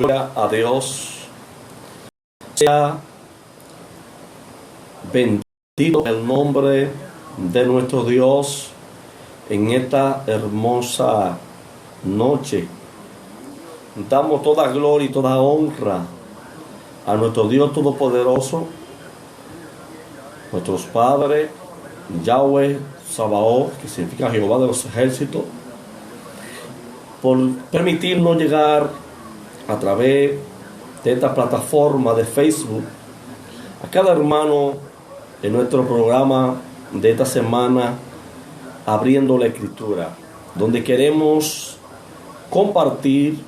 Gloria a Dios. Sea bendito el nombre de nuestro Dios en esta hermosa noche. Damos toda gloria y toda honra a nuestro Dios Todopoderoso, nuestros padres, Yahweh Sabaoth, que significa Jehová de los ejércitos, por permitirnos llegar a través de esta plataforma de Facebook a cada hermano en nuestro programa de esta semana, Abriendo la Escritura, donde queremos compartir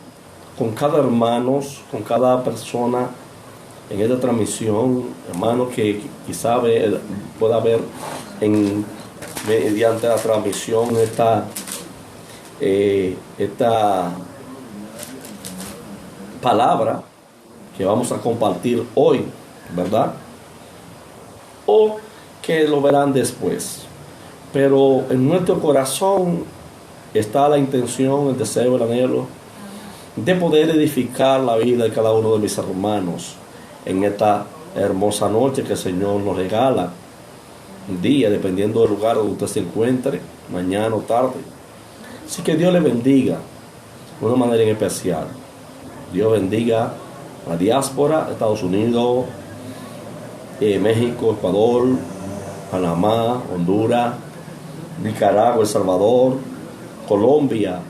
con cada hermano, con cada persona en esta transmisión, hermano que quizá pueda ver mediante la transmisión esta palabra que vamos a compartir hoy, ¿verdad? O que lo verán después. Pero en nuestro corazón está la intención, el deseo, el anhelo de poder edificar la vida de cada uno de mis hermanos en esta hermosa noche que el Señor nos regala, un día, dependiendo del lugar donde usted se encuentre, mañana o tarde. Así que Dios le bendiga de una manera en especial. Dios bendiga a la diáspora, Estados Unidos, México, Ecuador, Panamá, Honduras, Nicaragua, El Salvador, Colombia,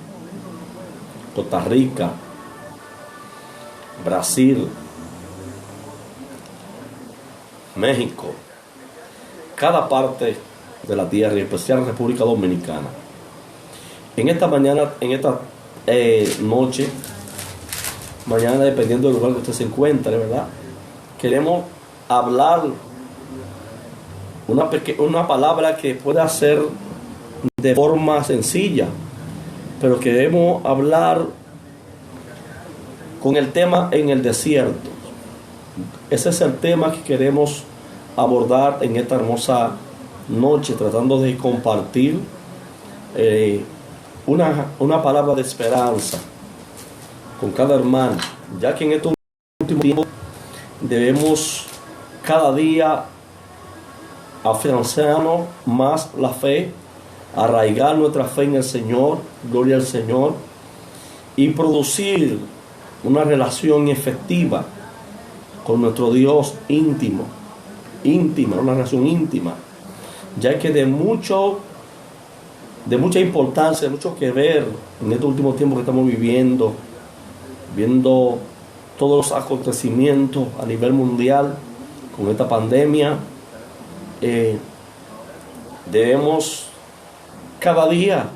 Costa Rica, Brasil, México, cada parte de la tierra, y en especial República Dominicana. En esta mañana, en esta noche, mañana, dependiendo del lugar que usted se encuentre, ¿verdad? Queremos hablar una palabra que pueda ser de forma sencilla, pero queremos hablar con el tema en el desierto. Ese es el tema que queremos abordar en esta hermosa noche, tratando de compartir una palabra de esperanza con cada hermano, ya que en estos últimos tiempos debemos cada día afianzarnos más la fe, arraigar nuestra fe en el Señor, gloria al Señor, y producir una relación efectiva con nuestro Dios íntima, una relación íntima, ya que de mucha importancia, de mucho que ver en estos últimos tiempos que estamos viendo todos los acontecimientos a nivel mundial con esta pandemia. Debemos cada día,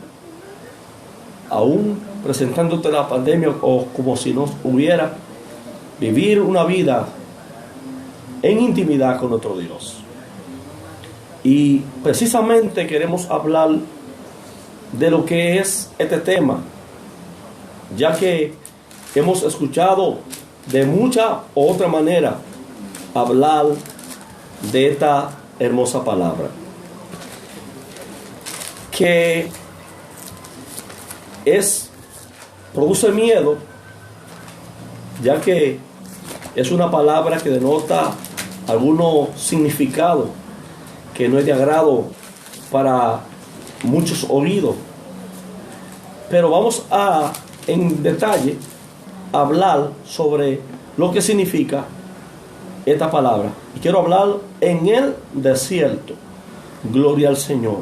aún presentándote la pandemia o como si no hubiera, vivir una vida en intimidad con nuestro Dios. Y precisamente queremos hablar de lo que es este tema, ya que hemos escuchado de mucha otra manera hablar de esta hermosa palabra, que produce miedo, ya que es una palabra que denota algunos significados que no es de agrado para muchos oídos. Pero vamos a, en detalle, hablar sobre lo que significa esta palabra. Y quiero hablar en el desierto. Gloria al Señor.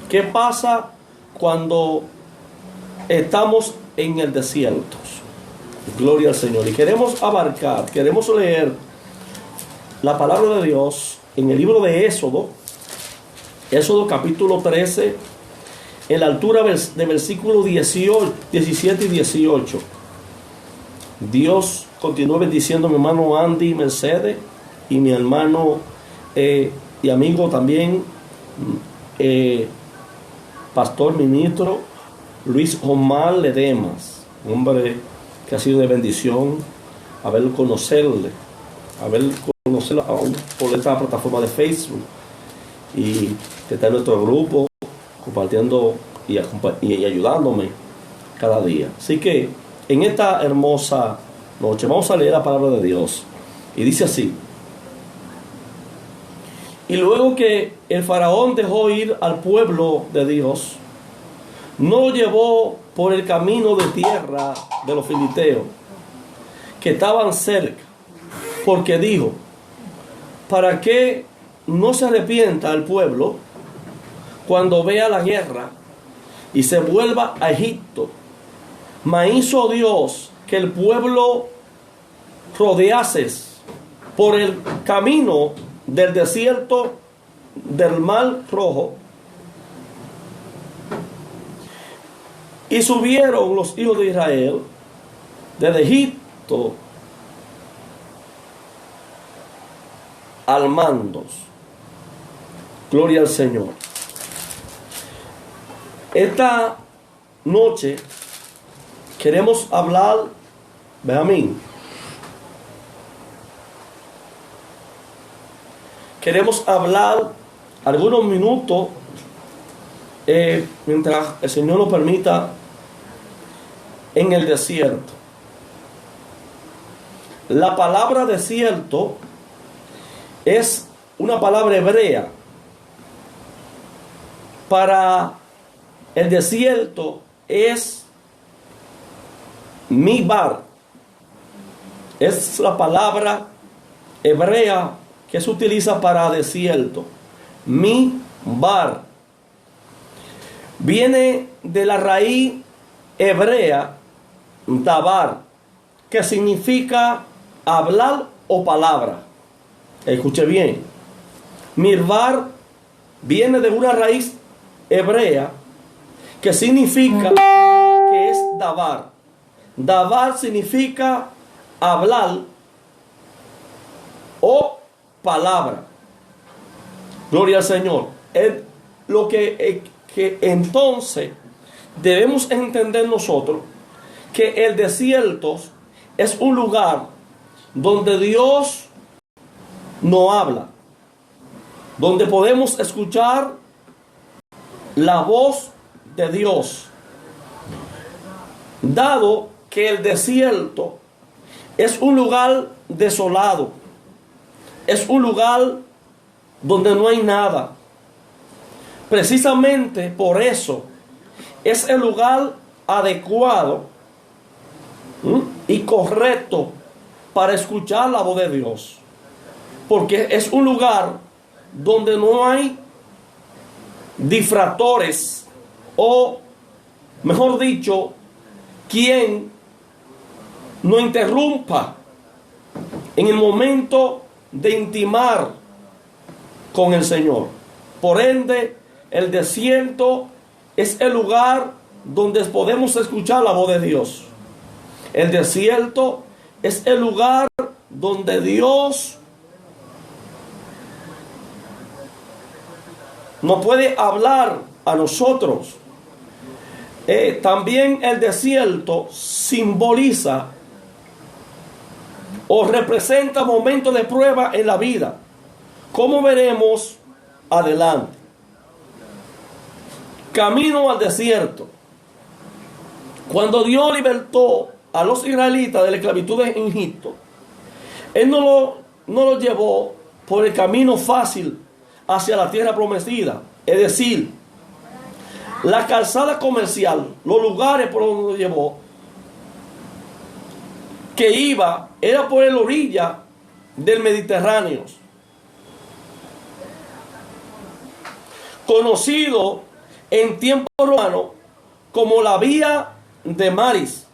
¿Qué pasa cuando estamos en el desierto? Gloria al Señor. Y queremos leer la palabra de Dios en el libro de Éxodo capítulo 13, en la altura de versículos 17 y 18. Dios continúa bendiciendo a mi hermano Andy Mercedes y mi hermano y amigo también, pastor ministro Luis Omar Ledemas, hombre que ha sido de bendición conocerle aún por esta plataforma de Facebook, y que está en nuestro grupo compartiendo y ayudándome cada día. Así que en esta hermosa noche. Vamos a leer la palabra de Dios. Y dice así: y luego que el faraón dejó ir al pueblo de Dios, no lo llevó por el camino de tierra de los filisteos, que estaban cerca, porque dijo: para que no se arrepienta el pueblo cuando vea la guerra y se vuelva a Egipto. Mas hizo Dios que el pueblo rodease por el camino del desierto del Mar Rojo, y subieron los hijos de Israel desde Egipto al mandos. Gloria al Señor. Esta noche queremos hablar, Benjamín, queremos hablar algunos minutos, mientras el Señor nos permita, en el desierto. La palabra desierto es una palabra hebrea. Para el desierto es Midbar. Es la palabra hebrea que se utiliza para desierto. Midbar viene de la raíz hebrea dabar, que significa hablar o palabra. Escuche bien. Midbar viene de una raíz hebrea que significa, que es dabar. Dabar significa hablar o palabra. Gloria al Señor. Es lo que entonces debemos entender nosotros, que el desierto es un lugar donde Dios no habla, donde podemos escuchar la voz de Dios, dado que el desierto es un lugar desolado, es un lugar donde no hay nada. Precisamente por eso es el lugar adecuado y correcto para escuchar la voz de Dios, porque es un lugar donde no hay difractores, o mejor dicho, quien no interrumpa en el momento de intimar con el Señor. Por ende, el desierto es el lugar donde podemos escuchar la voz de Dios. El desierto es el lugar donde Dios nos puede hablar a nosotros. También el desierto simboliza o representa momentos de prueba en la vida, como veremos adelante. Camino al desierto. Cuando Dios libertó a los israelitas de la esclavitud en Egipto, Él no lo llevó por el camino fácil hacia la tierra prometida. Es decir, la calzada comercial, los lugares por donde lo llevó, que iba, era por la orilla del Mediterráneo, conocido en tiempo romano como la vía de Maris,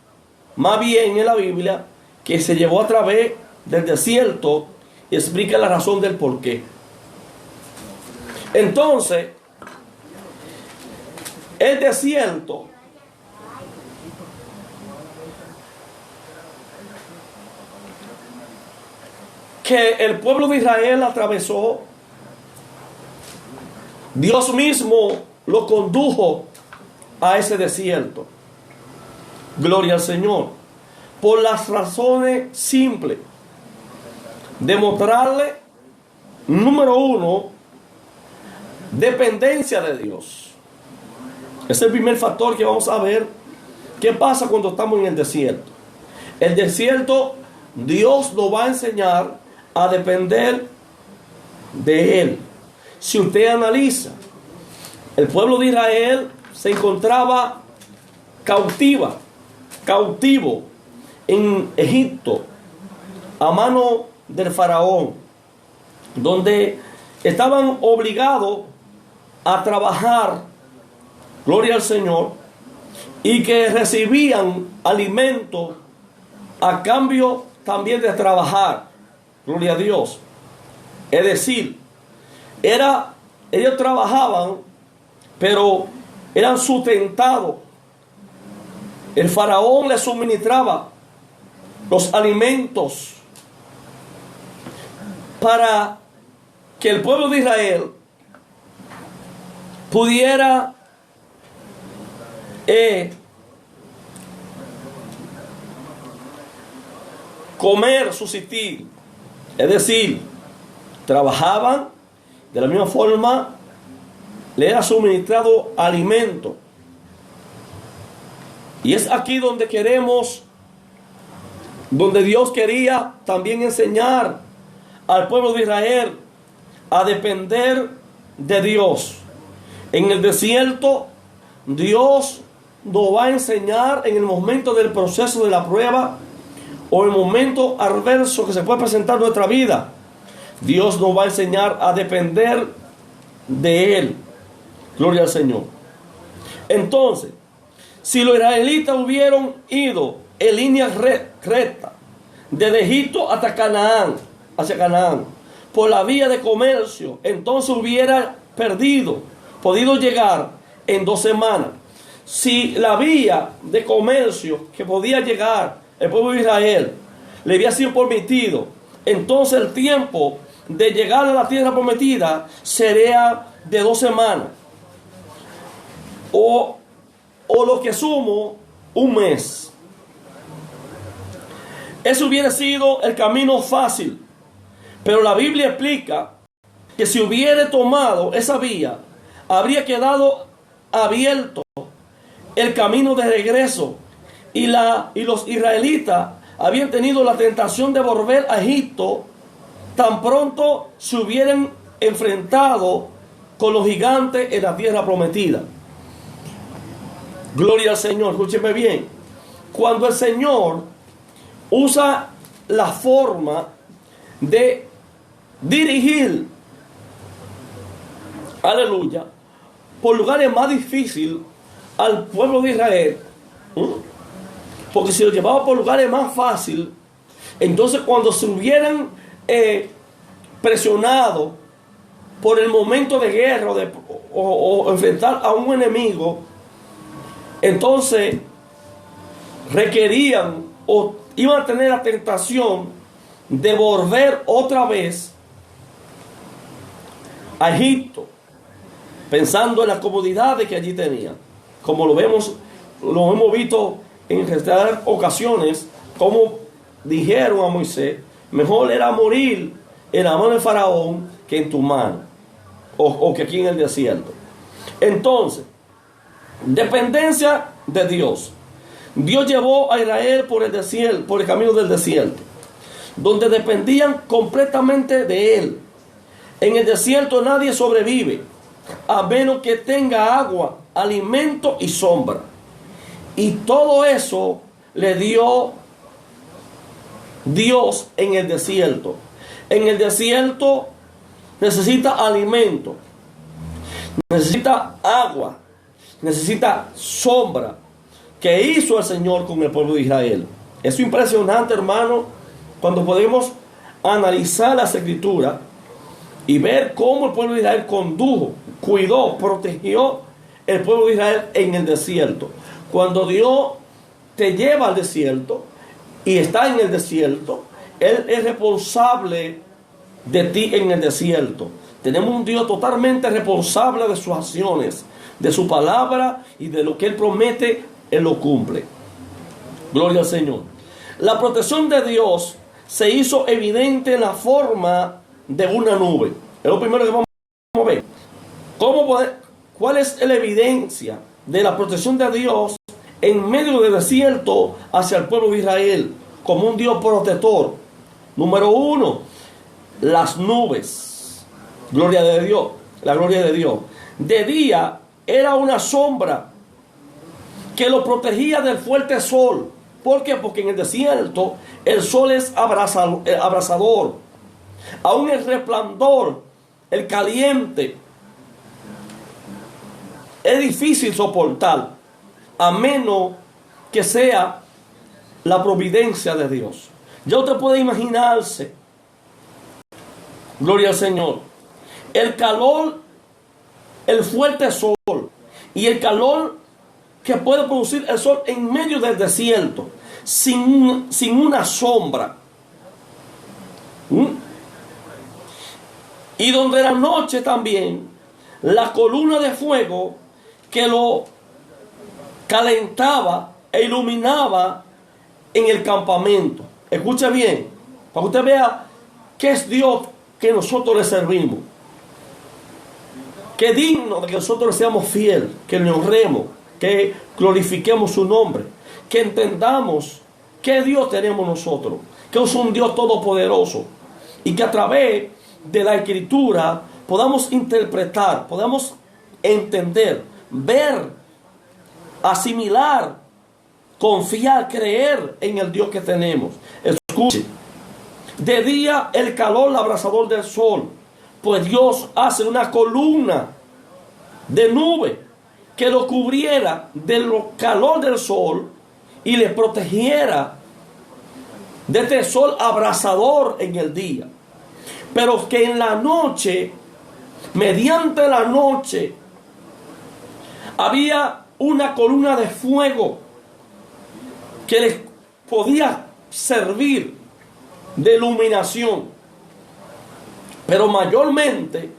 más bien en la Biblia, que se llevó a través del desierto, y explica la razón del porqué. Entonces, el desierto que el pueblo de Israel atravesó, Dios mismo lo condujo a ese desierto. Gloria al Señor. Por las razones simples de mostrarle, número uno, dependencia de Dios. Es el primer factor que vamos a ver. ¿Qué pasa cuando estamos en el desierto? El desierto, Dios nos va a enseñar a depender de Él. Si usted analiza, el pueblo de Israel se encontraba cautivo en Egipto, a mano del faraón, donde estaban obligados a trabajar, gloria al Señor, y que recibían alimento a cambio también de trabajar, gloria a Dios. Es decir, ellos trabajaban, pero eran sustentados. El faraón les suministraba los alimentos para que el pueblo de Israel pudiera comer, subsistir. Es decir, trabajaban, de la misma forma le era suministrado alimento. Y es aquí donde donde Dios quería también enseñar al pueblo de Israel a depender de Dios. En el desierto, Dios nos va a enseñar en el momento del proceso de la prueba o el momento adverso que se puede presentar en nuestra vida. Dios nos va a enseñar a depender de Él. Gloria al Señor. Entonces, si los israelitas hubieran ido en línea recta desde Egipto hasta Canaán, hacia Canaán, por la vía de comercio, entonces hubiera podido llegar en 2 semanas. Si la vía de comercio que podía llegar el pueblo de Israel le había sido permitido, entonces el tiempo de llegar a la tierra prometida sería de 2 semanas. O lo que sumo, un mes. Eso hubiera sido el camino fácil. Pero la Biblia explica que si hubiera tomado esa vía, habría quedado abierto el camino de regreso. Y los israelitas habían tenido la tentación de volver a Egipto tan pronto se hubieran enfrentado con los gigantes en la tierra prometida. Gloria al Señor, escúcheme bien. Cuando el Señor usa la forma de dirigir, aleluya, por lugares más difíciles al pueblo de Israel, porque si lo llevaba por lugares más fáciles, entonces cuando se hubieran presionado por el momento de guerra o enfrentar a un enemigo, entonces requerían o iban a tener la tentación de volver otra vez a Egipto, pensando en las comodidades que allí tenían, como lo hemos visto en reiteradas ocasiones, como dijeron a Moisés: mejor era morir en la mano del faraón que en tu mano, o que aquí en el desierto. Entonces, dependencia de Dios. Dios llevó a Israel por el desierto, por el camino del desierto, donde dependían completamente de Él. En el desierto nadie sobrevive a menos que tenga agua, alimento y sombra. Y todo eso le dio Dios en el desierto. En el desierto necesita alimento, necesita agua, necesita sombra, que hizo el Señor con el pueblo de Israel. Es impresionante, hermano, cuando podemos analizar las Escrituras y ver cómo el pueblo de Israel condujo, cuidó, protegió el pueblo de Israel en el desierto. Cuando Dios te lleva al desierto y está en el desierto, Él es responsable de ti en el desierto. Tenemos un Dios totalmente responsable de sus acciones, de su palabra, y de lo que Él promete, Él lo cumple. Gloria al Señor. La protección de Dios se hizo evidente en la forma de una nube. Es lo primero que vamos a ver. ¿Cuál es la evidencia de la protección de Dios en medio del desierto hacia el pueblo de Israel? como un Dios protector. Número uno, las nubes. Gloria de Dios, la gloria de Dios. De día era una sombra que lo protegía del fuerte sol. ¿Por qué? Porque en el desierto el sol es abrasador. Aún el resplandor, el caliente, es difícil soportar, a menos que sea la providencia de Dios. Ya usted puede imaginarse, gloria al Señor, el calor, el fuerte sol y el calor que puede producir el sol en medio del desierto, sin una sombra. Y donde la noche también, la columna de fuego que lo calentaba e iluminaba en el campamento. Escuche bien, para que usted vea qué es Dios que nosotros le servimos. Qué digno de que nosotros le seamos fieles, que le honremos, que glorifiquemos su nombre, que entendamos qué Dios tenemos nosotros, que es un Dios todopoderoso, y que a través de la Escritura podamos interpretar, podamos entender, ver, asimilar, confiar, creer en el Dios que tenemos. Escuche, de día el calor abrasador del sol, pues Dios hace una columna de nube que lo cubriera del calor del sol y le protegiera de este sol abrasador en el día. Pero que en la noche, mediante la noche, había una columna de fuego que les podía servir de iluminación. Pero mayormente,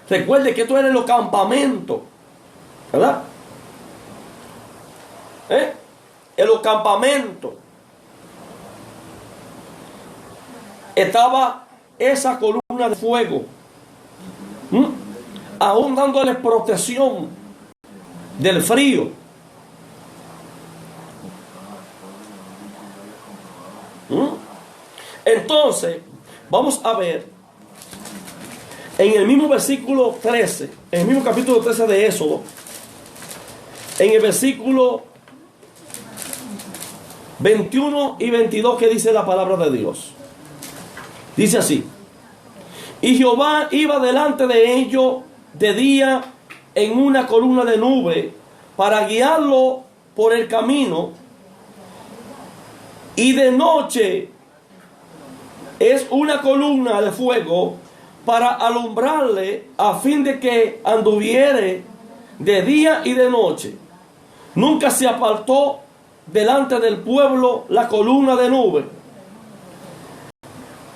recuerde que esto era en los campamentos, ¿verdad? En los campamentos estaba esa columna de fuego, aún dándole protección del frío. Entonces, vamos a ver en el mismo versículo 13, en el mismo capítulo 13 de Éxodo, en el versículo 21 y 22, que dice la palabra de Dios. Dice así: y Jehová iba delante de ellos de día en una columna de nube para guiarlo por el camino, y de noche es una columna de fuego para alumbrarle, a fin de que anduviere de día y de noche. Nunca se apartó delante del pueblo la columna de nube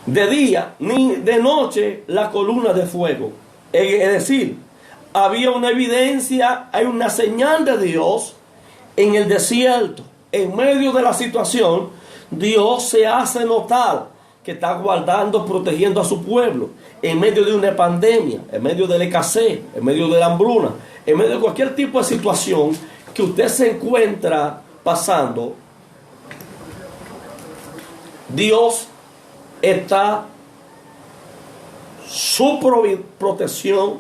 de día, ni de noche la columna de fuego. Es decir, había una evidencia, hay una señal de Dios en el desierto. En medio de la situación, Dios se hace notar que está guardando, protegiendo a su pueblo, en medio de una pandemia, en medio de la escasez, en medio de la hambruna, en medio de cualquier tipo de situación que usted se encuentra pasando. Dios está, su protección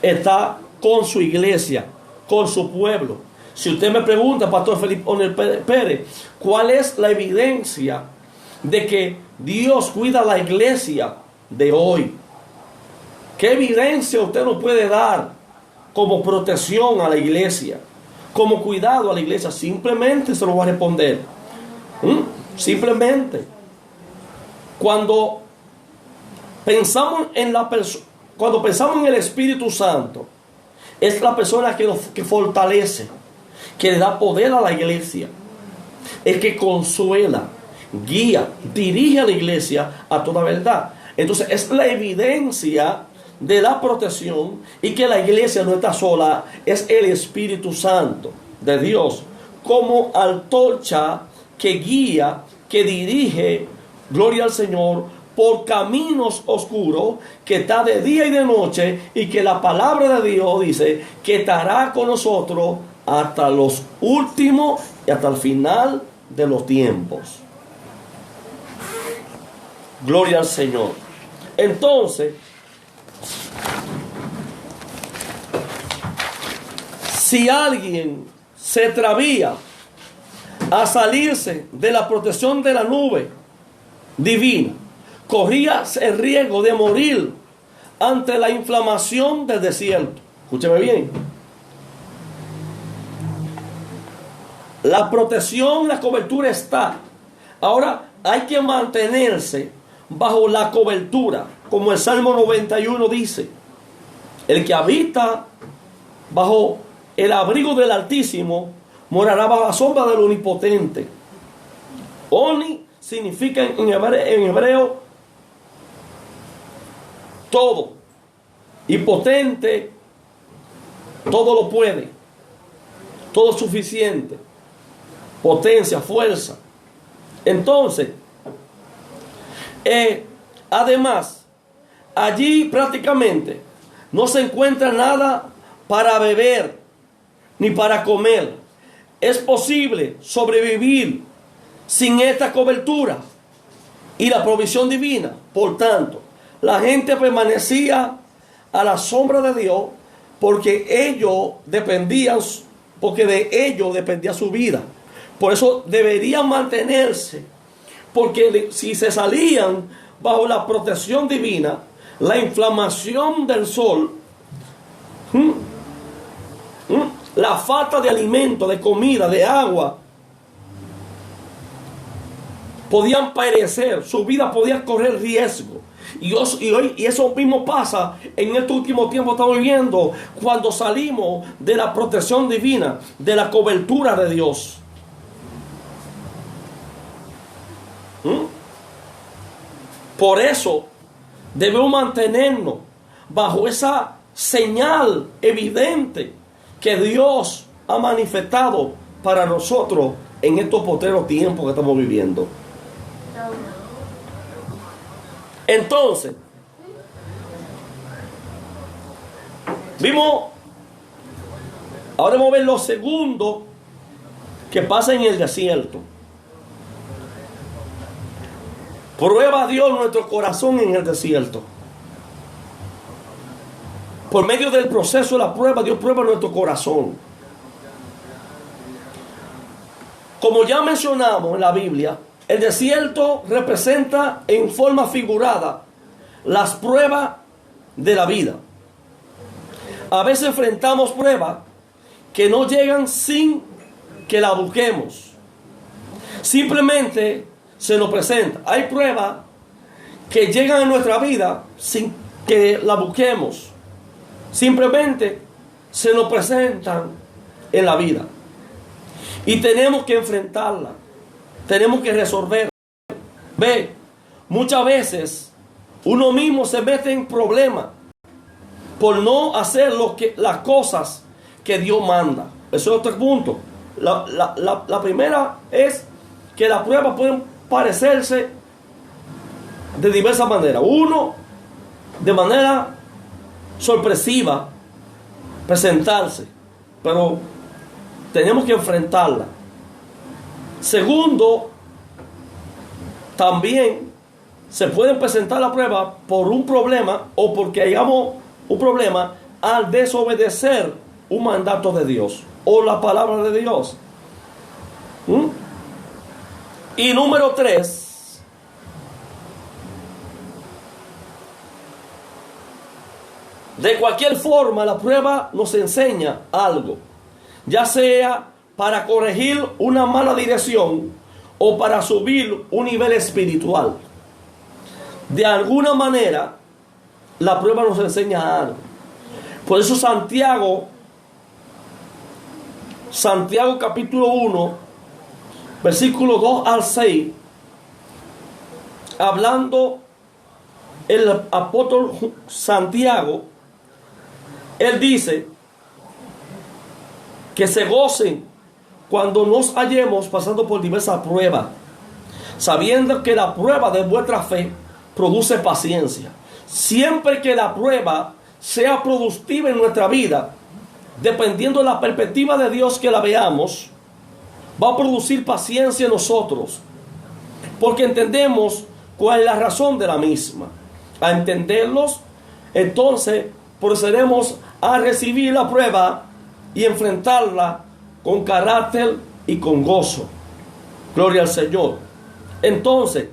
está con su iglesia, con su pueblo. Si usted me pregunta, Pastor Felipe Onel Pérez, ¿cuál es la evidencia de que Dios cuida a la iglesia de hoy? ¿Qué evidencia usted nos puede dar como protección a la iglesia, como cuidado a la iglesia? Simplemente se lo voy a responder. Simplemente, cuando pensamos en cuando pensamos en el Espíritu Santo, es la persona que fortalece, que le da poder a la iglesia, el que consuela, guía, dirige a la iglesia a toda verdad. Entonces es la evidencia de la protección, y que la iglesia no está sola, es el Espíritu Santo de Dios como antorcha que guía, que dirige, gloria al Señor, por caminos oscuros, que está de día y de noche, y que la palabra de Dios dice que estará con nosotros hasta los últimos y hasta el final de los tiempos. Gloria al Señor. Entonces, si alguien se extravía a salirse de la protección de la nube divina, corría el riesgo de morir ante la inflamación del desierto. Escúcheme bien. La protección, la cobertura está. Ahora hay que mantenerse bajo la cobertura, como el Salmo 91 dice: el que habita bajo el abrigo del Altísimo morará bajo la sombra del Omnipotente. Oni significa en hebreo todo, y potente, todo lo puede, todo suficiente, potencia, fuerza. Entonces, además, allí prácticamente no se encuentra nada para beber ni para comer. Es posible sobrevivir sin esta cobertura y la provisión divina. Por tanto, la gente permanecía a la sombra de Dios porque de ellos dependía su vida. Por eso deberían mantenerse, porque si se salían bajo la protección divina, la inflamación del sol, la falta de alimento, de comida, de agua, podían perecer, su vida podía correr riesgo. Y eso mismo pasa en este último tiempo. Estamos viviendo cuando salimos de la protección divina, de la cobertura de Dios. Por eso debemos mantenernos bajo esa señal evidente que Dios ha manifestado para nosotros en estos postreros tiempos que estamos viviendo. Entonces, ahora vamos a ver lo segundo que pasa en el desierto. Prueba a Dios nuestro corazón en el desierto. Por medio del proceso de la prueba, Dios prueba nuestro corazón. Como ya mencionamos en la Biblia, el desierto representa en forma figurada las pruebas de la vida. A veces enfrentamos pruebas que no llegan sin que la busquemos. Simplemente se nos presenta. Hay pruebas que llegan a nuestra vida sin que la busquemos. Simplemente se nos presentan en la vida. Y tenemos que enfrentarla. Tenemos que resolver. Muchas veces uno mismo se mete en problemas por no hacer las cosas que Dios manda. Eso es otro punto. La primera es que las pruebas pueden parecerse de diversas maneras. Uno, de manera sorpresiva, presentarse, pero tenemos que enfrentarla. Segundo, también se pueden presentar la prueba por un problema o porque hayamos un problema al desobedecer un mandato de Dios o la palabra de Dios. Y número 3, de cualquier forma la prueba nos enseña algo, ya sea para corregir una mala dirección o para subir un nivel espiritual. De alguna manera la prueba nos enseña algo. Por eso Santiago capítulo 1 versículo 2 al 6, hablando el apóstol Santiago, él dice que se gocen cuando nos hallemos pasando por diversas pruebas, sabiendo que la prueba de vuestra fe produce paciencia. Siempre que la prueba sea productiva en nuestra vida, dependiendo de la perspectiva de Dios que la veamos, va a producir paciencia en nosotros, porque entendemos cuál es la razón de la misma. A entenderlos, entonces procederemos a recibir la prueba y enfrentarla con carácter y con gozo. Gloria al Señor. Entonces,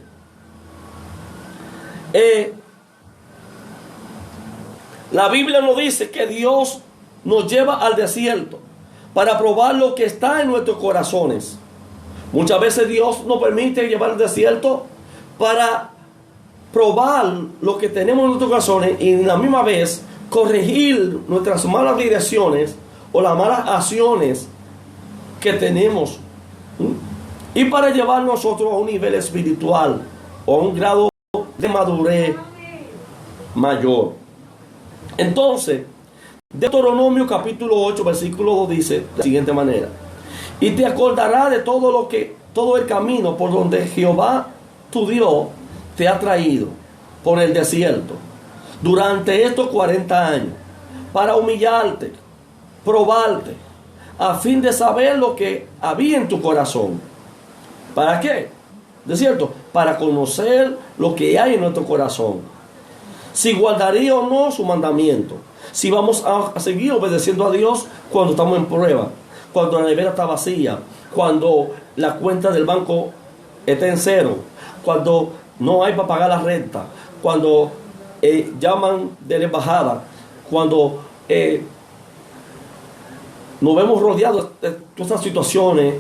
la Biblia nos dice que Dios nos lleva al desierto para probar lo que está en nuestros corazones. Muchas veces Dios nos permite llevar al desierto para probar lo que tenemos en nuestros corazones y en la misma vez corregir nuestras malas direcciones o las malas acciones que tenemos. Y para llevar nosotros a un nivel espiritual o a un grado de madurez mayor. Entonces, Deuteronomio capítulo 8 versículo 2 dice de la siguiente manera: y te acordarás de todo el camino por donde Jehová tu Dios te ha traído por el desierto durante estos 40 años, para humillarte, probarte, a fin de saber lo que había en tu corazón. ¿Para qué? ¿De cierto? Para conocer lo que hay en nuestro corazón. Si guardaría o no su mandamiento. Si vamos a seguir obedeciendo a Dios cuando estamos en prueba, cuando la nevera está vacía, cuando la cuenta del banco está en cero, cuando no hay para pagar la renta, cuando llaman de la embajada, cuando nos vemos rodeados de todas estas situaciones.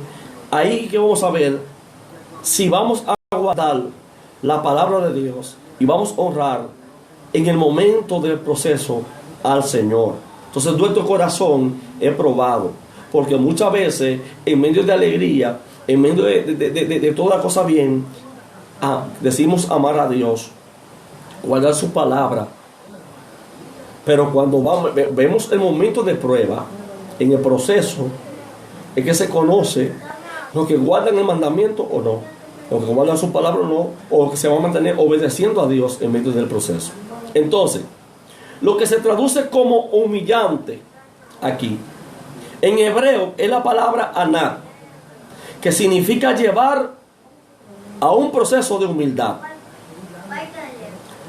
Ahí que vamos a ver si vamos a guardar la palabra de Dios y vamos a honrar en el momento del proceso al Señor. Entonces nuestro corazón es probado, porque muchas veces en medio de alegría, en medio de toda cosa bien, decimos amar a Dios, guardar su palabra, pero cuando vemos el momento de prueba, en el proceso es que se conoce los que guardan el mandamiento o no, los que guardan su palabra o no, o que se van a mantener obedeciendo a Dios en medio del proceso. Entonces, lo que se traduce como humillante aquí en hebreo es la palabra anat, que significa llevar a un proceso de humildad.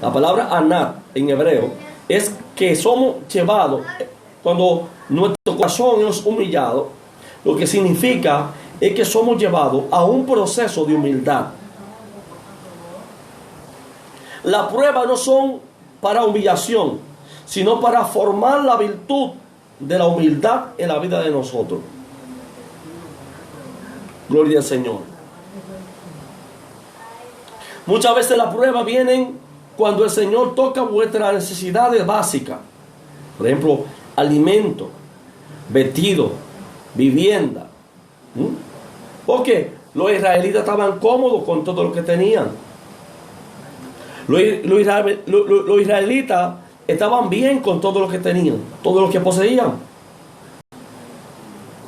La palabra anat en hebreo es que somos llevados cuando nuestro corazón es humillado. Lo que significa es que somos llevados a un proceso de humildad. Las pruebas no son para humillación, sino para formar la virtud de la humildad en la vida de nosotros. Gloria al Señor. Muchas veces las pruebas vienen cuando el Señor toca vuestras necesidades básicas. Por ejemplo, alimento, vestido, vivienda. Porque los israelitas estaban cómodos con todo lo que tenían. Los israelitas estaban bien con todo lo que tenían, todo lo que poseían.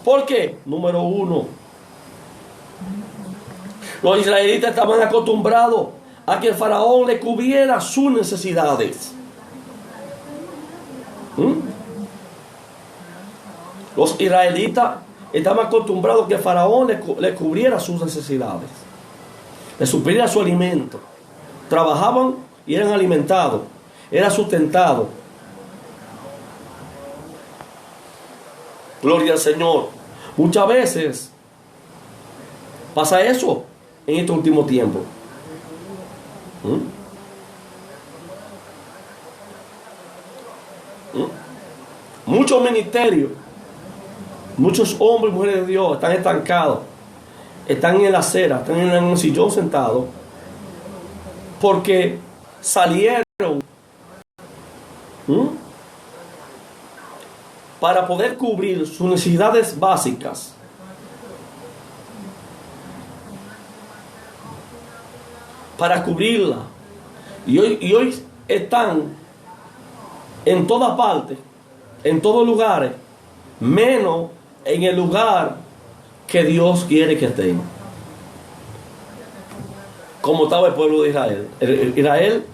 ¿Por qué? Número uno, los israelitas estaban acostumbrados a que el faraón le cubriera sus necesidades. Los israelitas estaban acostumbrados a que el faraón le cubriera sus necesidades, le supliera su alimento. Trabajaban y eran alimentados, eran sustentados. Gloria al Señor. Muchas veces pasa eso en este último tiempo. Muchos ministerios, muchos hombres y mujeres de Dios están estancados, están en la acera, están en un sillón sentados, porque salieron para poder cubrir sus necesidades básicas. Para cubrirla. Y hoy están en todas partes, en todos lugares, menos en el lugar que Dios quiere que estén. Como estaba el pueblo de Israel. Israel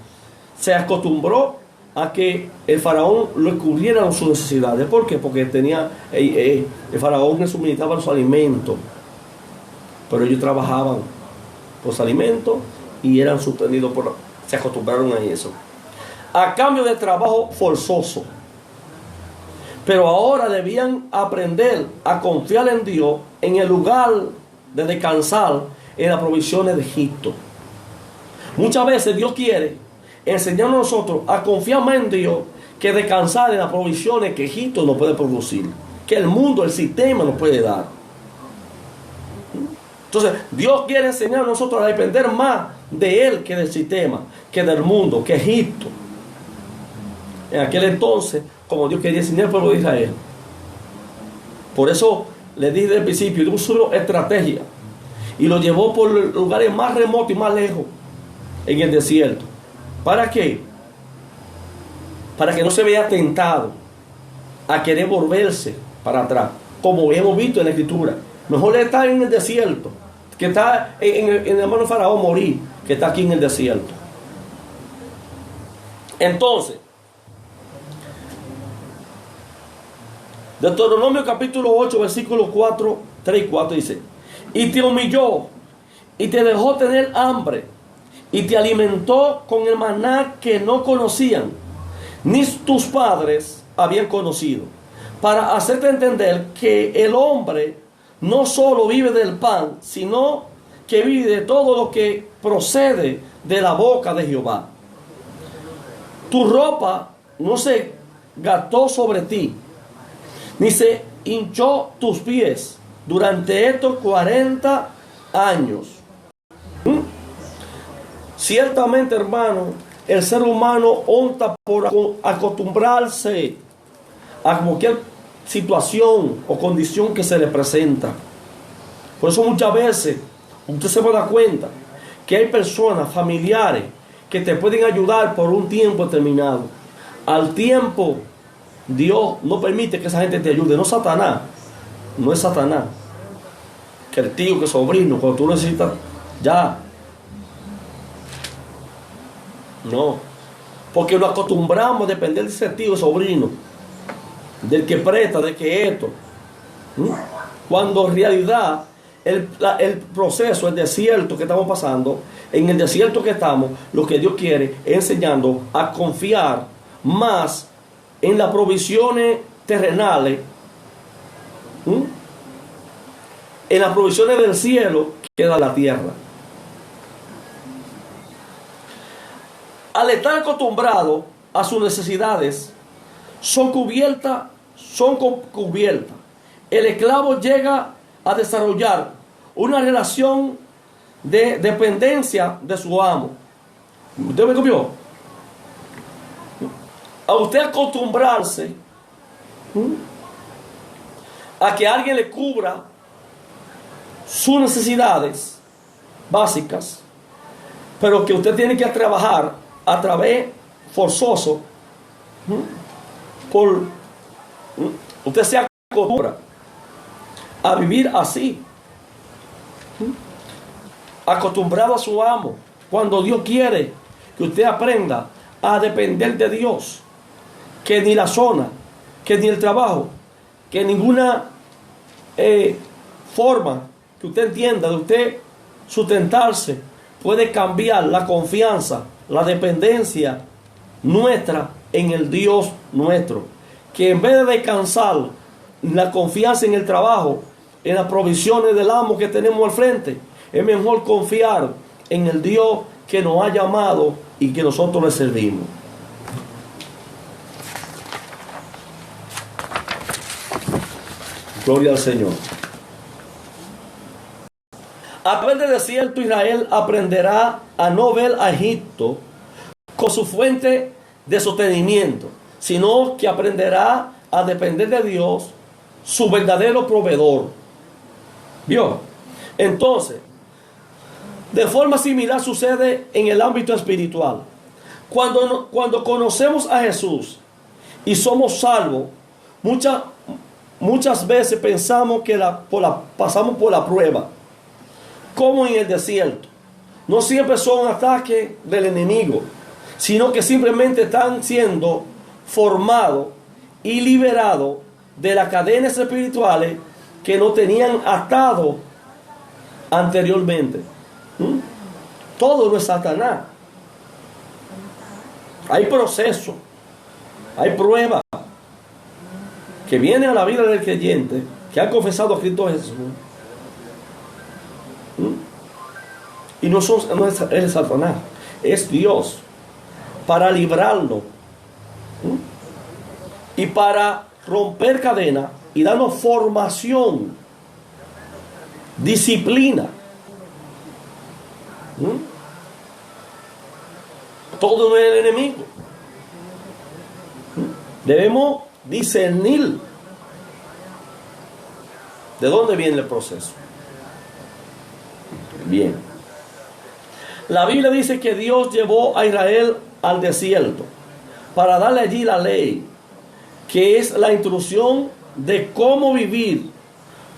se acostumbró a que el faraón le cubriera sus necesidades. ¿Por qué? Porque el faraón le suministraba su alimento, pero ellos trabajaban por su alimento y eran sostenidos se acostumbraron a eso, a cambio de trabajo forzoso. Pero ahora debían aprender a confiar en Dios en el lugar de descansar en las provisiones de Egipto. Muchas veces Dios quiere enseñarnos a nosotros a confiar más en Dios que descansar en las provisiones que Egipto nos puede producir, que el mundo, el sistema nos puede dar. Entonces, Dios quiere enseñar a nosotros a depender más de Él que del sistema, que del mundo, que Egipto. En aquel entonces, como Dios quería enseñar al pueblo de Israel. Por eso le dije desde el principio, Dios usó estrategia y lo llevó por lugares más remotos y más lejos en el desierto. ¿Para qué? Para que no se vea tentado a querer volverse para atrás, como hemos visto en la Escritura. Mejor estar en el desierto, que está en el mano de Faraón morir, que está aquí en el desierto. Entonces, Deuteronomio capítulo 8, versículos 4, 3 y 4 dice: y te humilló, y te dejó tener hambre, y te alimentó con el maná que no conocían, ni tus padres habían conocido, para hacerte entender que el hombre no solo vive del pan, sino que vive de todo lo que procede de la boca de Jehová. Tu ropa no se gastó sobre ti, ni se hinchó tus pies durante estos 40 años. Ciertamente, hermano, el ser humano opta por acostumbrarse a cualquier situación o condición que se le presenta. Por eso muchas veces usted se va a dar cuenta que hay personas, familiares, que te pueden ayudar por un tiempo determinado. Al tiempo, Dios no permite que esa gente te ayude. No es Satanás, no es Satanás, que el tío, que el sobrino, cuando tú necesitas, ya. No, porque nos acostumbramos a depender de ese tío, sobrino, del que presta, del que esto. Cuando en realidad el proceso, el desierto que estamos pasando, en el desierto que estamos, lo que Dios quiere es enseñando a confiar más en las provisiones terrenales, en las provisiones del cielo que da la tierra. Al estar acostumbrado a sus necesidades, son cubiertas. El esclavo llega a desarrollar una relación de dependencia de su amo. ¿Usted me copió? A usted acostumbrarse a que alguien le cubra sus necesidades básicas, pero que usted tiene que trabajar a través forzoso, usted se acostumbra a vivir así, acostumbrado a su amo, cuando Dios quiere que usted aprenda a depender de Dios, que ni la zona, que ni el trabajo, que ninguna forma que usted entienda de usted sustentarse puede cambiar la confianza, la dependencia nuestra en el Dios nuestro. Que en vez de descansar la confianza en el trabajo, en las provisiones del amo que tenemos al frente, es mejor confiar en el Dios que nos ha llamado y que nosotros le servimos. Gloria al Señor. A través del desierto, Israel aprenderá a no ver a Egipto con su fuente de sostenimiento, sino que aprenderá a depender de Dios, su verdadero proveedor. ¿Vio? Entonces, de forma similar sucede en el ámbito espiritual. Cuando conocemos a Jesús y somos salvos, muchas veces pensamos que pasamos por la prueba, como en el desierto. No siempre son ataques del enemigo, sino que simplemente están siendo formados y liberados de las cadenas espirituales que no tenían atado anteriormente. Todo no es Satanás. Hay proceso, hay pruebas que vienen a la vida del creyente que ha confesado a Cristo Jesús. Y no es Satanás, es Dios, para librarlo y para romper cadenas y darnos formación, disciplina. Todo no es el enemigo. Debemos discernir de dónde viene el proceso. Bien. La Biblia dice que Dios llevó a Israel al desierto para darle allí la ley, que es la instrucción de cómo vivir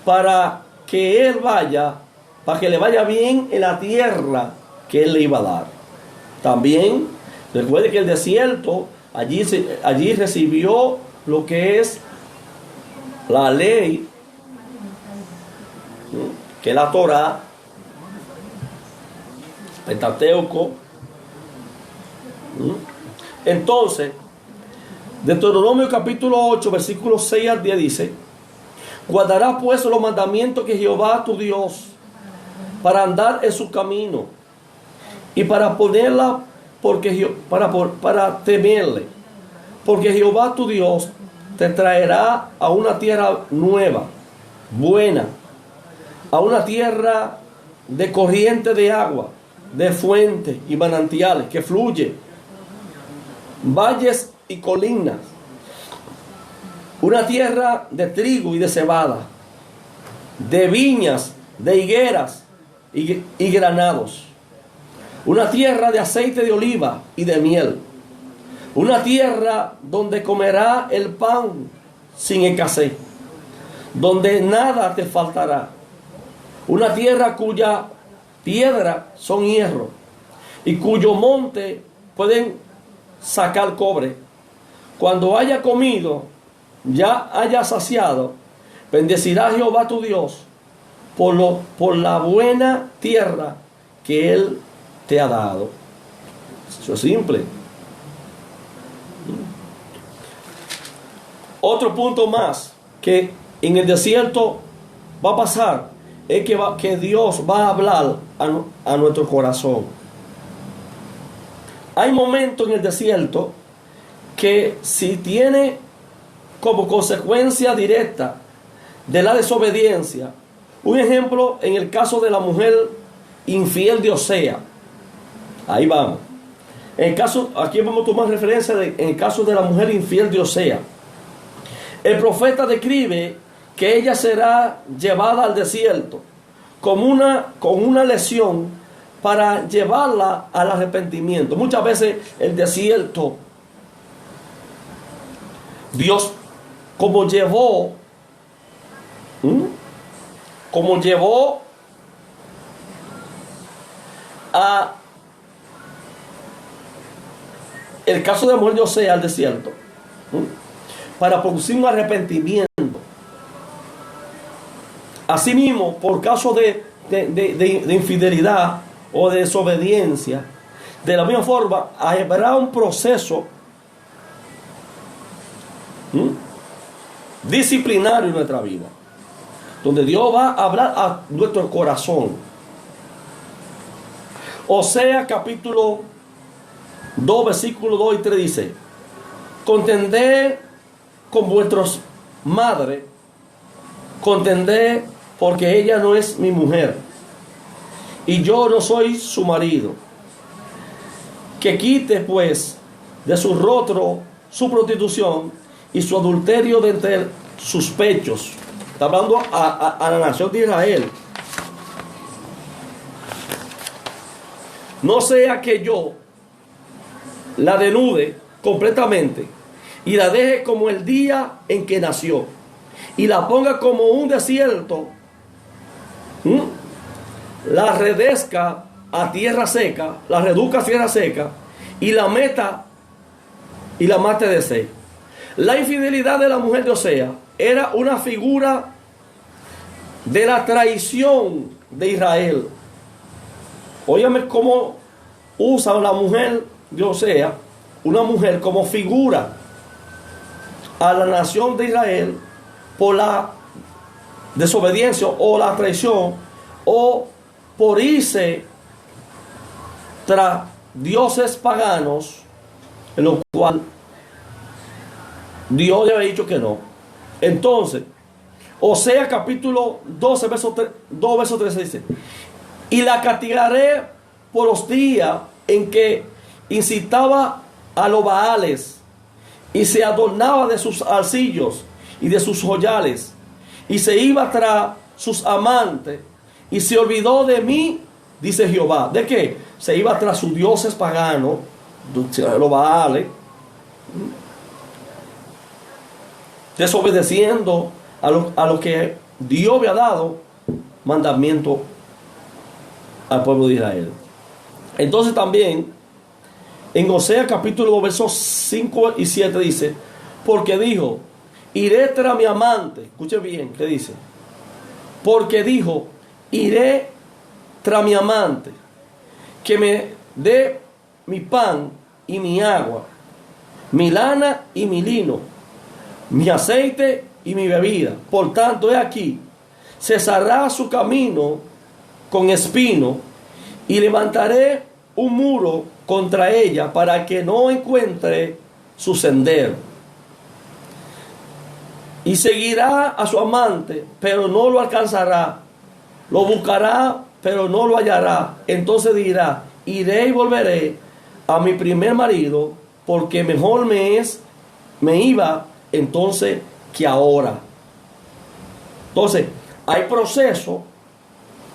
para que él vaya, para que le vaya bien en la tierra que él le iba a dar. También recuerde que el desierto, allí recibió lo que es la ley, que es la Torá, Pentateuco. Entonces, Deuteronomio capítulo 8, versículos 6 al 10 dice: guardarás pues los mandamientos que Jehová tu Dios, para andar en su camino y para ponerla, para temerle, porque Jehová tu Dios te traerá a una tierra nueva, buena, a una tierra de corriente de agua, de fuentes y manantiales que fluye, valles y colinas, una tierra de trigo y de cebada, de viñas, de higueras y granados, una tierra de aceite de oliva y de miel, una tierra donde comerá el pan sin escasez, donde nada te faltará, una tierra cuya piedra son hierro y cuyo monte pueden sacar cobre. Cuando haya comido, ya haya saciado, bendecirá Jehová tu Dios por la buena tierra que él te ha dado. Eso es simple. Otro punto más que en el desierto va a pasar es que Dios va a hablar a nuestro corazón. Hay momentos en el desierto que si tiene como consecuencia directa de la desobediencia, un ejemplo en el caso de la mujer infiel de Osea. Ahí vamos. En el caso, aquí vamos a tomar referencia en el caso de la mujer infiel de Osea. El profeta describe que ella será llevada al desierto con una lesión para llevarla al arrepentimiento. Muchas veces el desierto, Dios como llevó a el caso de la mujer de Osea al desierto, para producir un arrepentimiento. Asimismo, por caso de infidelidad o de desobediencia, de la misma forma habrá un proceso disciplinario en nuestra vida, donde Dios va a hablar a nuestro corazón. Osea capítulo 2, versículos 2 y 3 dice: contended con vuestras madres, contended, porque ella no es mi mujer y yo no soy su marido. Que quite pues de su rostro su prostitución y su adulterio de entre sus pechos. Está hablando a la nación de Israel. No sea que yo la denude completamente y la deje como el día en que nació y la ponga como un desierto, la reduzca a tierra seca, y la mate de sed. La infidelidad de la mujer de Osea era una figura de la traición de Israel. Óyame cómo usa la mujer de Osea, una mujer como figura a la nación de Israel por la desobediencia o la traición o por irse tras dioses paganos, en lo cual Dios le había dicho que no. Entonces, Osea capítulo 12, verso 13 dice: y la castigaré por los días en que incitaba a los Baales y se adornaba de sus arcillos y de sus joyales y se iba tras sus amantes y se olvidó de mí, dice Jehová. ¿De qué? Se iba tras sus dioses paganos, los Baales, desobedeciendo a lo que Dios había dado mandamiento al pueblo de Israel. Entonces también en Osea capítulo 2 versos 5 y 7 dice: porque dijo, iré tras mi amante. Escuche bien, ¿qué dice? Porque dijo, iré tras mi amante, que me dé mi pan y mi agua, mi lana y mi lino, mi aceite y mi bebida. Por tanto, he aquí, cesará su camino con espino y levantaré un muro contra ella para que no encuentre su sendero. Y seguirá a su amante, pero no lo alcanzará. Lo buscará, pero no lo hallará. Entonces dirá, iré y volveré a mi primer marido, porque mejor me iba entonces que ahora. Entonces, hay proceso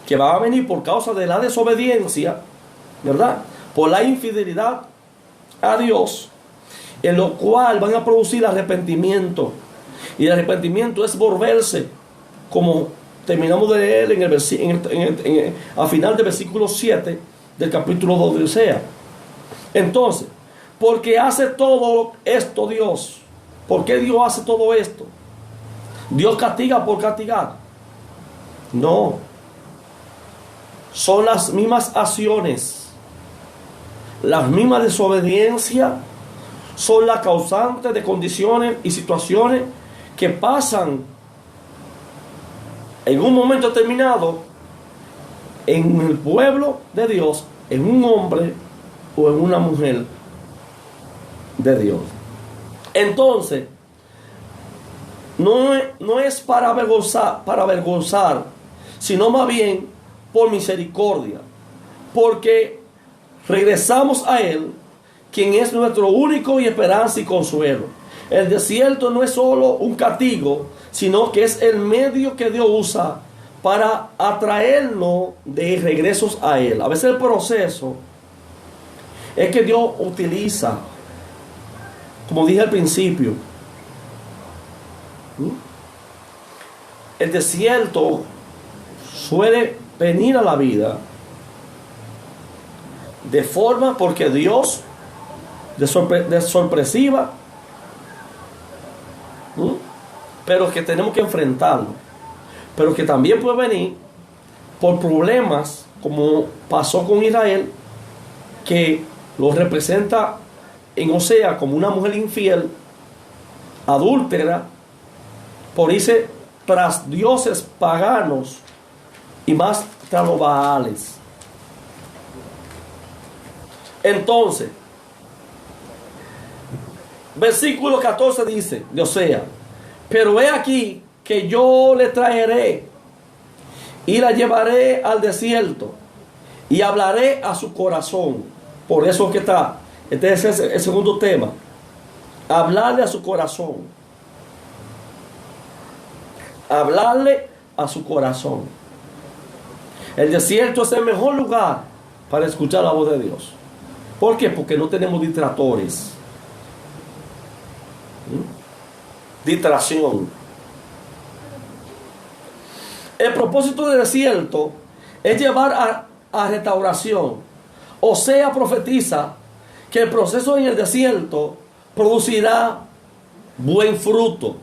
que va a venir por causa de la desobediencia, ¿verdad? Por la infidelidad a Dios, en lo cual van a producir arrepentimiento. Y el arrepentimiento es volverse, como terminamos de leer a final del versículo 7 del capítulo 2 de Osea. Entonces, ¿por qué hace todo esto Dios? ¿Por qué Dios hace todo esto? ¿Dios castiga por castigar? No. Son las mismas acciones, las mismas desobediencias, son las causantes de condiciones y situaciones que pasan en un momento determinado en el pueblo de Dios, en un hombre o en una mujer de Dios. Entonces, no es para avergonzar, sino más bien por misericordia, porque regresamos a Él, quien es nuestro único y esperanza y consuelo. El desierto no es solo un castigo, sino que es el medio que Dios usa para atraernos de regresos a Él. A veces el proceso es que Dios utiliza, como dije al principio, el desierto suele venir a la vida de forma porque Dios de sorpresiva, pero que tenemos que enfrentarlo, pero que también puede venir por problemas como pasó con Israel, que lo representa en Osea como una mujer infiel, adúltera, por irse tras dioses paganos y más tras los Baales. Entonces, versículo 14 dice de Osea: pero he aquí que yo le traeré y la llevaré al desierto y hablaré a su corazón. Por eso que está, este es el segundo tema, hablarle a su corazón. Hablarle a su corazón. El desierto es el mejor lugar para escuchar la voz de Dios. ¿Por qué? Porque no tenemos distractores. Distracción. El propósito del desierto es llevar a restauración. Osea profetiza que el proceso en el desierto producirá buen fruto.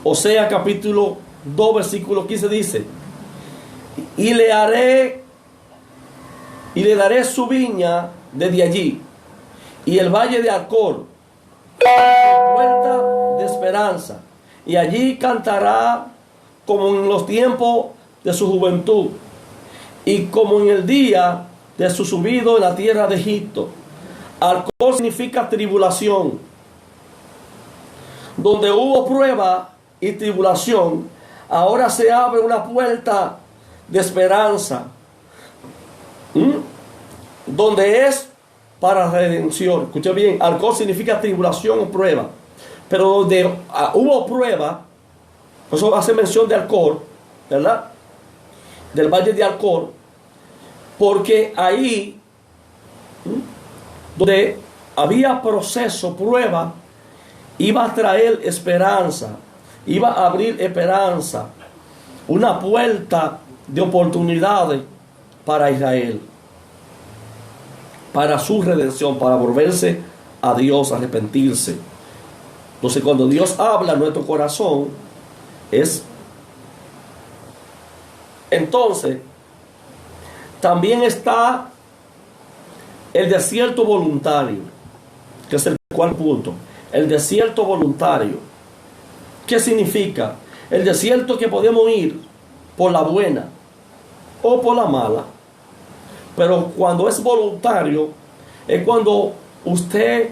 Osea capítulo 2 versículo 15 dice: y le haré y le daré su viña desde allí, y el valle de Acor, puerta de esperanza, y allí cantará como en los tiempos de su juventud, y como en el día de su subido en la tierra de Egipto. Acor significa tribulación. Donde hubo prueba y tribulación, ahora se abre una puerta de esperanza, donde es para redención. Escucha bien, Acor significa tribulación o prueba, pero donde hubo prueba, por eso hace mención de Acor, ¿verdad? Del valle de Acor, porque ahí donde había proceso, prueba, iba a traer esperanza, iba a abrir esperanza, una puerta de oportunidades para Israel, para su redención, para volverse a Dios, arrepentirse. Entonces, cuando Dios habla en nuestro corazón, entonces también está el desierto voluntario, que es el cuarto punto. El desierto voluntario. ¿Qué significa? El desierto que podemos ir por la buena o por la mala. Pero cuando es voluntario, es cuando usted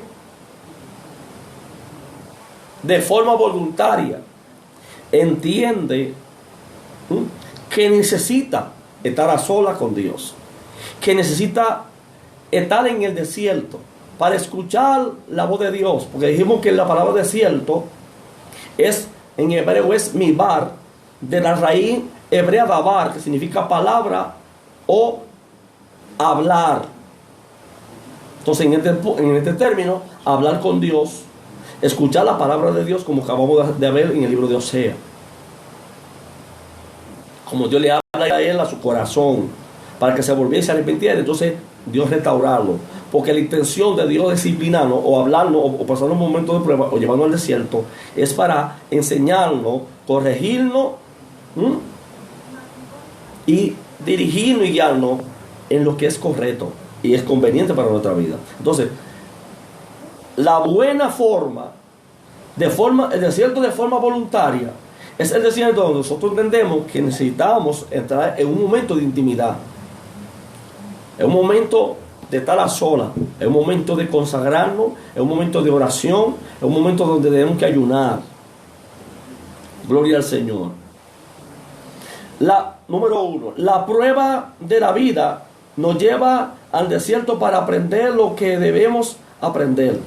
de forma voluntaria entiende que necesita estar a solas con Dios, que necesita estar en el desierto para escuchar la voz de Dios, porque dijimos que la palabra desierto en hebreo es mibar, de la raíz hebrea dabar, que significa palabra o hablar. Entonces en este término, hablar con Dios, escuchar la palabra de Dios, como acabamos de ver en el libro de Osea, como Dios le habla a él a su corazón para que se volviese a arrepentir. Entonces Dios restaurarlo, porque la intención de Dios disciplinarnos o hablarnos o pasar un momento de prueba o llevarnos al desierto es para enseñarnos, corregirnos y dirigirnos y guiarnos en lo que es correcto y es conveniente para nuestra vida. Entonces, la buena forma, el desierto de forma voluntaria, es el desierto donde nosotros entendemos que necesitamos entrar en un momento de intimidad, en un momento de estar a solas, en un momento de consagrarnos, en un momento de oración, en un momento donde tenemos que ayunar. Gloria al Señor. Número 1, la prueba de la vida nos lleva al desierto para aprender lo que debemos aprender.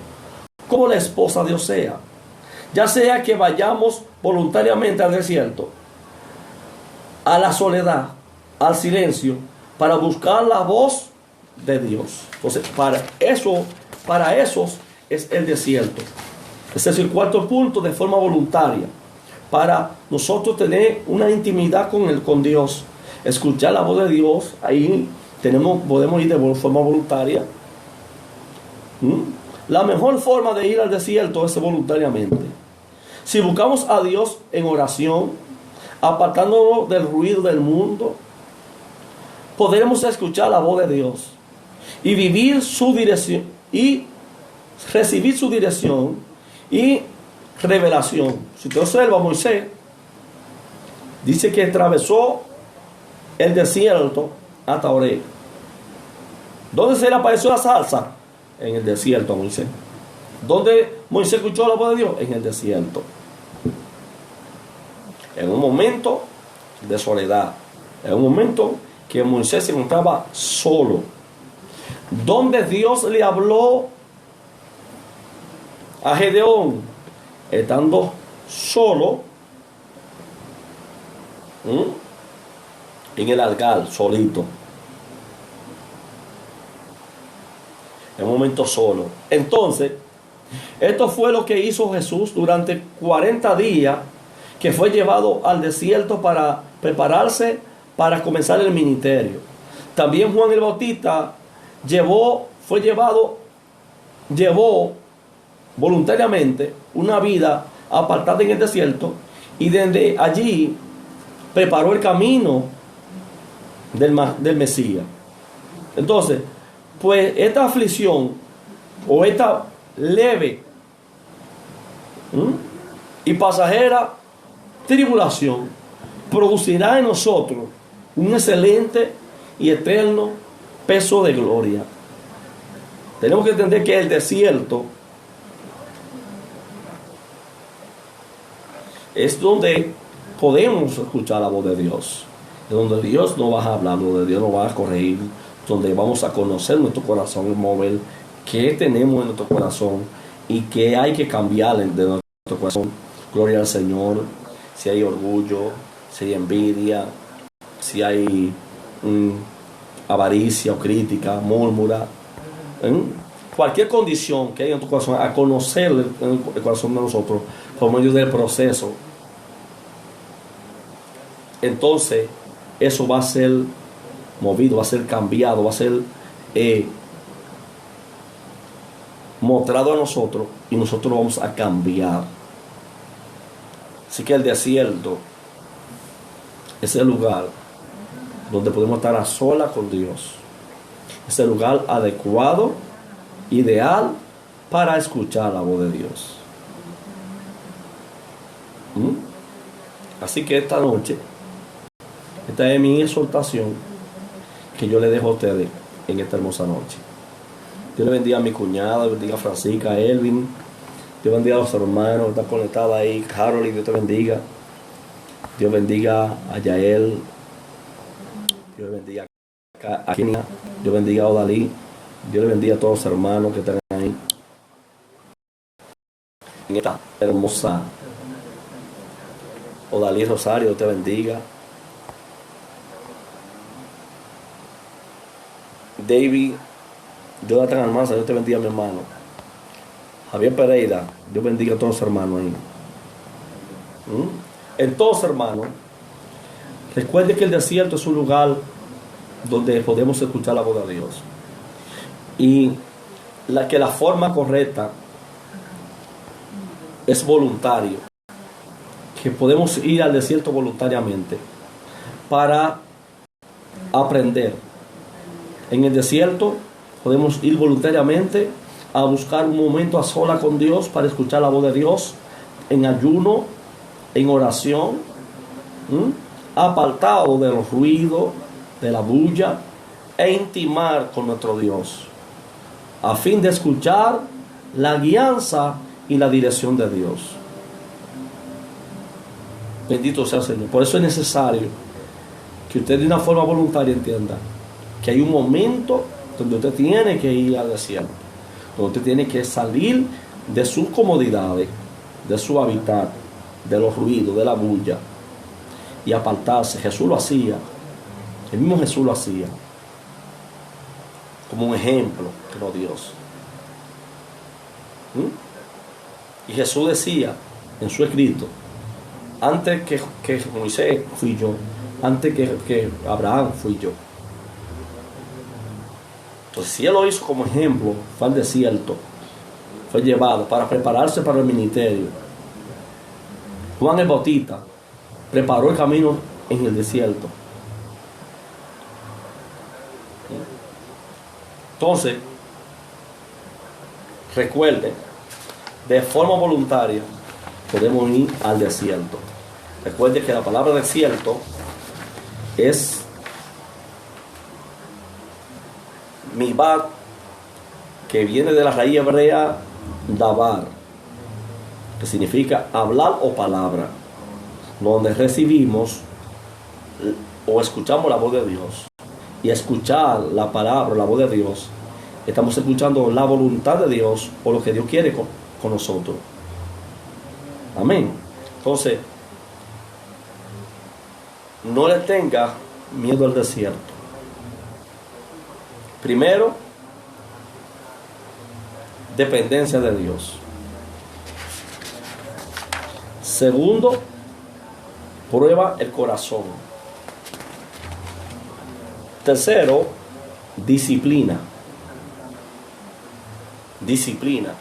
Como la esposa de Osea. Ya sea que vayamos voluntariamente al desierto, a la soledad, al silencio, para buscar la voz de Dios. Entonces, para esos es el desierto. Ese es el cuarto punto, de forma voluntaria. Para nosotros tener una intimidad con Dios, escuchar la voz de Dios, ahí podemos ir de forma voluntaria. La mejor forma de ir al desierto es voluntariamente. Si buscamos a Dios en oración, apartándonos del ruido del mundo, podremos escuchar la voz de Dios y vivir su dirección y recibir su dirección y revelación. Si usted observa, Moisés dice que atravesó el desierto hasta Oreb. ¿Dónde se le apareció la zarza? En el desierto a Moisés. ¿Dónde Moisés escuchó la voz de Dios? En el desierto. En un momento de soledad, en un momento que Moisés se encontraba solo, donde Dios le habló a Gedeón, estando solo en el algar, solito, en un momento solo. Entonces, esto fue lo que hizo Jesús durante 40 días, que fue llevado al desierto para prepararse para comenzar el ministerio. También Juan el Bautista llevó voluntariamente una vida apartada en el desierto, y desde allí preparó el camino del Mesías. Entonces, pues esta aflicción o esta leve y pasajera tribulación producirá en nosotros un excelente y eterno peso de gloria. Tenemos que entender que el desierto es donde podemos escuchar la voz de Dios, es donde Dios nos va a hablar, donde Dios nos va a corregir, donde vamos a conocer nuestro corazón y mover qué tenemos en nuestro corazón y qué hay que cambiar de nuestro corazón. Gloria al Señor. Si hay orgullo, si hay envidia, si hay avaricia o crítica, murmura, cualquier condición que haya en tu corazón, a conocer el corazón de nosotros por medio del proceso, entonces eso va a ser movido, va a ser cambiado, va a ser mostrado a nosotros y nosotros vamos a cambiar. Así que el desierto es el lugar donde podemos estar a solas con Dios. Es el lugar adecuado, ideal para escuchar la voz de Dios. Así que esta noche, esta es mi exhortación que yo le dejo a ustedes en esta hermosa noche. Dios le bendiga a mi cuñada, Dios bendiga a Francisca, a Elvin, Dios bendiga a los hermanos que están conectados ahí. Carol, Dios te bendiga. Dios bendiga a Yael. Dios bendiga a Kenia. Dios bendiga a Odalí. Dios le bendiga a todos los hermanos que están ahí en esta hermosa. Odalí Rosario, Dios te bendiga. David, Jonathan Almanza, Dios te bendiga, mi hermano. Javier Pereira, Dios bendiga a todos los hermanos ahí. Entonces, hermanos, recuerde que el desierto es un lugar donde podemos escuchar la voz de Dios. Y la forma correcta es voluntario. Que podemos ir al desierto voluntariamente para aprender. En el desierto podemos ir voluntariamente a buscar un momento a sola con Dios para escuchar la voz de Dios en ayuno, en oración, apartado de los ruidos, de la bulla, e intimar con nuestro Dios a fin de escuchar la guianza y la dirección de Dios. Bendito sea el Señor. Por eso es necesario que usted de una forma voluntaria entienda que hay un momento donde usted tiene que ir al desierto, donde usted tiene que salir de sus comodidades, de su hábitat, de los ruidos, de la bulla, y apartarse. Jesús lo hacía, el mismo Jesús lo hacía, como un ejemplo que nos dio Dios. Y Jesús decía en su escrito: antes que Moisés fui yo, antes que Abraham fui yo. Entonces, si él lo hizo como ejemplo, fue al desierto, fue llevado para prepararse para el ministerio. Juan el Bautista preparó el camino en el desierto. Entonces, recuerde, de forma voluntaria podemos ir al desierto. Recuerde que la palabra desierto es mibat, que viene de la raíz hebrea dabar, que significa hablar o palabra, donde recibimos o escuchamos la voz de Dios. Y escuchar la palabra, la voz de Dios, estamos escuchando la voluntad de Dios o lo que Dios quiere con nosotros. Amén. Entonces, no le tenga miedo al desierto. Primero, dependencia de Dios. Segundo, prueba el corazón. Tercero, disciplina. Disciplina.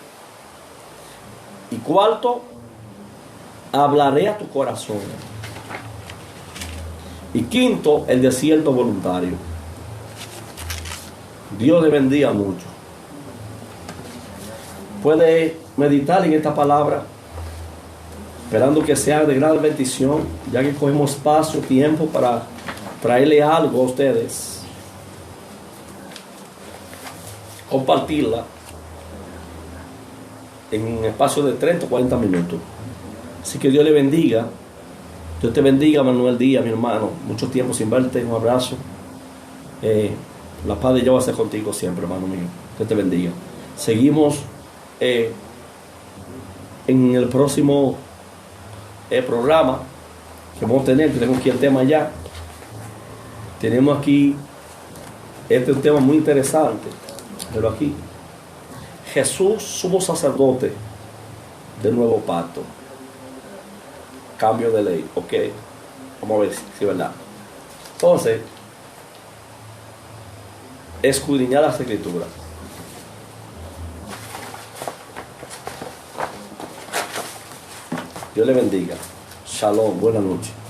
Y cuarto, hablaré a tu corazón. Y quinto, el desierto voluntario. Dios le bendiga mucho. Puede meditar en esta palabra, esperando que sea de gran bendición, ya que cogemos espacio, tiempo para traerle algo a ustedes, compartirla en un espacio de 30 o 40 minutos. Así que Dios le bendiga. Dios te bendiga, Manuel Díaz, mi hermano. Mucho tiempo sin verte. Un abrazo. La paz de Dios va a ser contigo siempre, hermano mío. Dios te bendiga. Seguimos en el próximo programa que vamos a tener. Tenemos aquí el tema ya. Tenemos aquí, este es un tema muy interesante. Pero aquí, Jesús, sumo sacerdote del nuevo pacto. Cambio de ley, ok. Vamos a ver si es verdad. Entonces, escudriñar las escrituras. Dios le bendiga. Shalom, buenas noches.